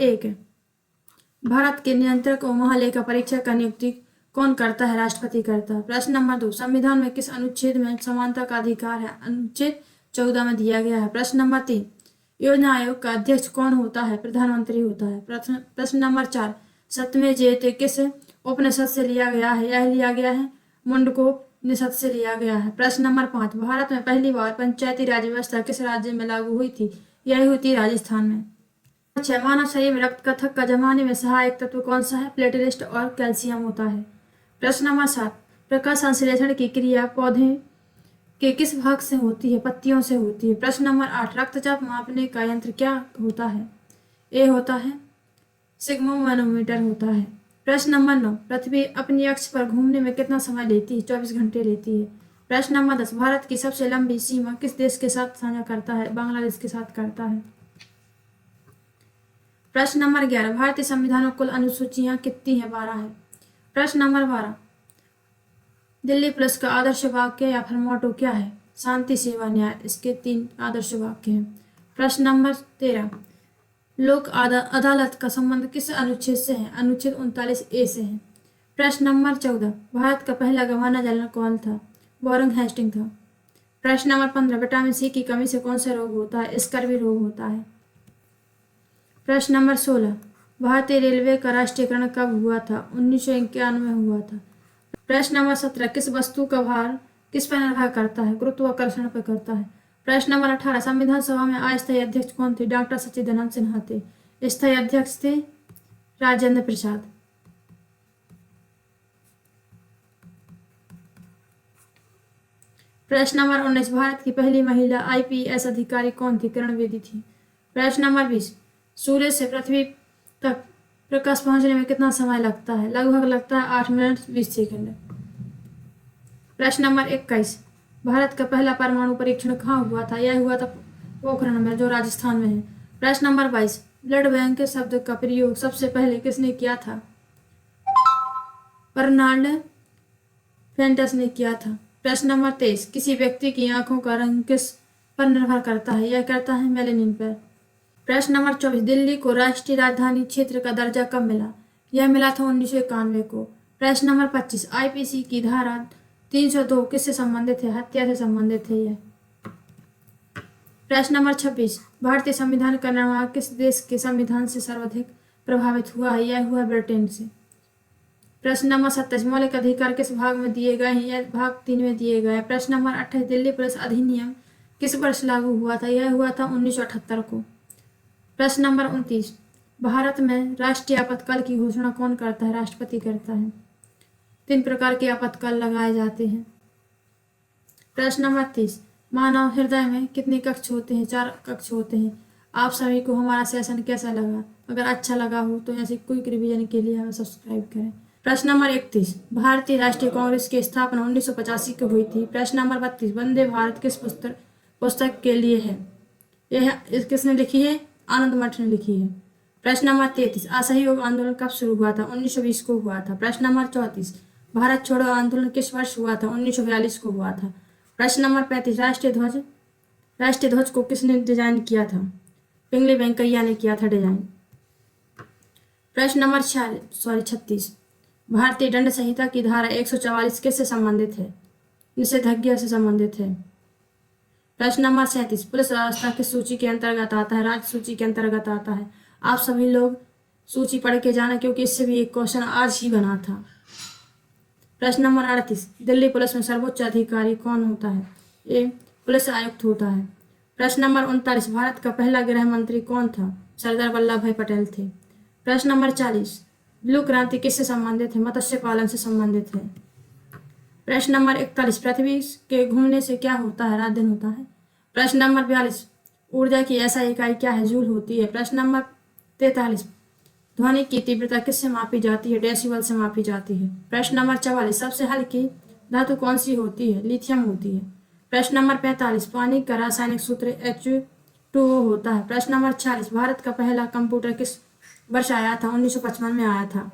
एक, भारत के नियंत्रक और महालेखा परीक्षक का नियुक्ति कौन करता है? राष्ट्रपति करता है। प्रश्न नंबर 2, संविधान में किस अनुच्छेद में समानता का अधिकार है? अनुच्छेद 14 में दिया गया है। प्रश्न नंबर 3, योजना आयोग का अध्यक्ष कौन होता है? प्रधानमंत्री होता है। प्रश्न नंबर 4, सत्यमेव जयते किस उपनिषद से लिया गया है? यह लिया गया है मुंडकोपनिषद से लिया गया है। प्रश्न नंबर 5, भारत में पहली बार पंचायती राज व्यवस्था किस राज्य में लागू हुई थी? यह हुई थी राजस्थान में। 6, मानव शरीर में रक्त कथक का जमाने में सहायक तत्व कौन सा है? प्लेटलेट और कैल्शियम होता है। प्रश्न नंबर 7, प्रकाश संश्लेषण की क्रिया पौधे के किस भाग से होती है? पत्तियों से होती है। प्रश्न नंबर 8, रक्तचाप मापने का यंत्र क्या होता है? ए होता है सिग्मोमैनोमीटर होता है। प्रश्न नंबर 9, पृथ्वी अपनी अक्ष पर घूमने में कितना समय लेती है? 24 घंटे लेती है। प्रश्न नंबर 10, भारत की सबसे लंबी सीमा किस देश के साथ साझा करता है? बांग्लादेश के साथ करता है। प्रश्न नंबर 11, भारतीय संविधान में कुल अनुसूचियां कितनी है? 12 है। प्रश्न नंबर 12, दिल्ली पुलिस का आदर्श वाक्य या फिर मोटो क्या है? शांति सेवा न्याय। इसके 3 आदर्श वाक्य हैं। प्रश्न नंबर 13, लोक अदालत का संबंध किस अनुच्छेद से है? अनुच्छेद 39A से है। प्रश्न नंबर 14, भारत का पहला गवर्नर जनरल कौन था? वॉरेन हेस्टिंग था। प्रश्न नंबर 15, विटामिन सी की कमी से कौन सा रोग होता है? स्कर्वी रोग होता है। प्रश्न नंबर 16, भारतीय रेलवे का राष्ट्रीयकरण कब हुआ था? 1991 में हुआ था। प्रश्न नंबर 17, किस वस्तु का भार किस पर निर्भर करता है? गुरुत्वाकर्षण पर करता है। प्रश्न नंबर 18, संविधान सभा में अस्थायी अध्यक्ष कौन थे? डॉक्टर सच्चिदानंद सिन्हा थे। स्थायी अध्यक्ष थे राजेंद्र प्रसाद। प्रश्न नंबर 19, भारत की पहली महिला IPS अधिकारी कौन थी? किरण बेदी थी। प्रश्न नंबर 20, सूर्य से पृथ्वी तक प्रकाश पहुंचने में कितना समय लगता है? लगभग लगता है 8 मिनट 20 सेकंड। प्रश्न नंबर 21, भारत का पहला परमाणु परीक्षण कहाँ हुआ था? यह हुआ था पोखरण में, जो राजस्थान में है। प्रश्न नंबर 22, ब्लड बैंक शब्द का प्रयोग सबसे पहले किसने किया था? बर्नार्ड फेंटस ने किया था। प्रश्न नंबर 23, किसी व्यक्ति की आंखों का रंग किस पर निर्भर करता है? यह करता है मेलेनिन पर। प्रश्न नंबर 24, दिल्ली को राष्ट्रीय राजधानी क्षेत्र का दर्जा कब मिला? यह मिला था 1991 को। प्रश्न नंबर 25, IPC की धारा 302 किससे संबंधित है? हत्या से संबंधित है यह। प्रश्न नंबर 26, भारतीय संविधान का निर्माण किस देश के संविधान से सर्वाधिक प्रभावित हुआ है? यह हुआ ब्रिटेन से। प्रश्न नंबर 27, मौलिक अधिकार किस भाग में दिए गए हैं? यह भाग 3 में दिए गए हैं। प्रश्न नंबर 28, दिल्ली पुलिस अधिनियम किस वर्ष लागू हुआ था? यह हुआ था 1978 को। प्रश्न नंबर 29, भारत में राष्ट्रीय आपातकाल की घोषणा कौन करता है? राष्ट्रपति करता है। 3 प्रकार के आपातकाल लगाए जाते हैं। प्रश्न नंबर 30, मानव हृदय में कितने कक्ष होते हैं? 4 कक्ष होते हैं। आप सभी को हमारा सेशन कैसा लगा? अगर अच्छा लगा हो तो ऐसे क्विक रिवीजन के लिए हमें सब्सक्राइब करें। प्रश्न नंबर 31, भारतीय राष्ट्रीय कांग्रेस की स्थापना 1985 को हुई थी। प्रश्न नंबर 32, वंदे भारत किस पुस्तक के लिए है? यह किसने लिखी है? आनंद मठ ने लिखी है। प्रश्न नंबर 33, असहयोग आंदोलन कब शुरू हुआ था? 1920 को हुआ था। प्रश्न नंबर 34, भारत छोड़ो आंदोलन किस वर्ष हुआ था? 1942 को हुआ था। प्रश्न नंबर 35, राष्ट्रीय ध्वज को किसने डिजाइन किया था? पिंगली वेंकैया ने किया था डिजाइन। प्रश्न नंबर 36, भारतीय दंड संहिता की धारा 144 किससे संबंधित है? निषेधाज्ञा से संबंधित है। प्रश्न नंबर 37, पुलिस व्यवस्था किस सूची के अंतर्गत आता है? राज्य सूची के अंतर्गत आता है। आप सभी लोग सूची पढ़ के जाना, क्योंकि इससे भी एक क्वेश्चन आज ही बना था। प्रश्न नंबर 38, दिल्ली पुलिस में सर्वोच्च अधिकारी कौन होता है? ये पुलिस आयुक्त होता है। प्रश्न नंबर 39, भारत का पहला गृह मंत्री कौन था? सरदार वल्लभ भाई पटेल थे। प्रश्न नंबर 40, ब्लू क्रांति किससे संबंधित है? मत्स्य पालन से संबंधित है। प्रश्न नंबर 41, पृथ्वी के घूमने से क्या होता है? रात दिन होता है। प्रश्न नंबर 42, ऊर्जा की ऐसा इकाई क्या है? जूल होती है। प्रश्न नंबर 43, ध्वनि की तीव्रता किससे मापी जाती है? डेसिबल से मापी जाती है। प्रश्न नंबर 44, सबसे हल्की धातु कौन सी होती है? लिथियम होती है। प्रश्न नंबर 45, पानी का रासायनिक सूत्र H2O होता है। प्रश्न नंबर 46, भारत का पहला कंप्यूटर किस वर्ष आया था? 1955 में आया था।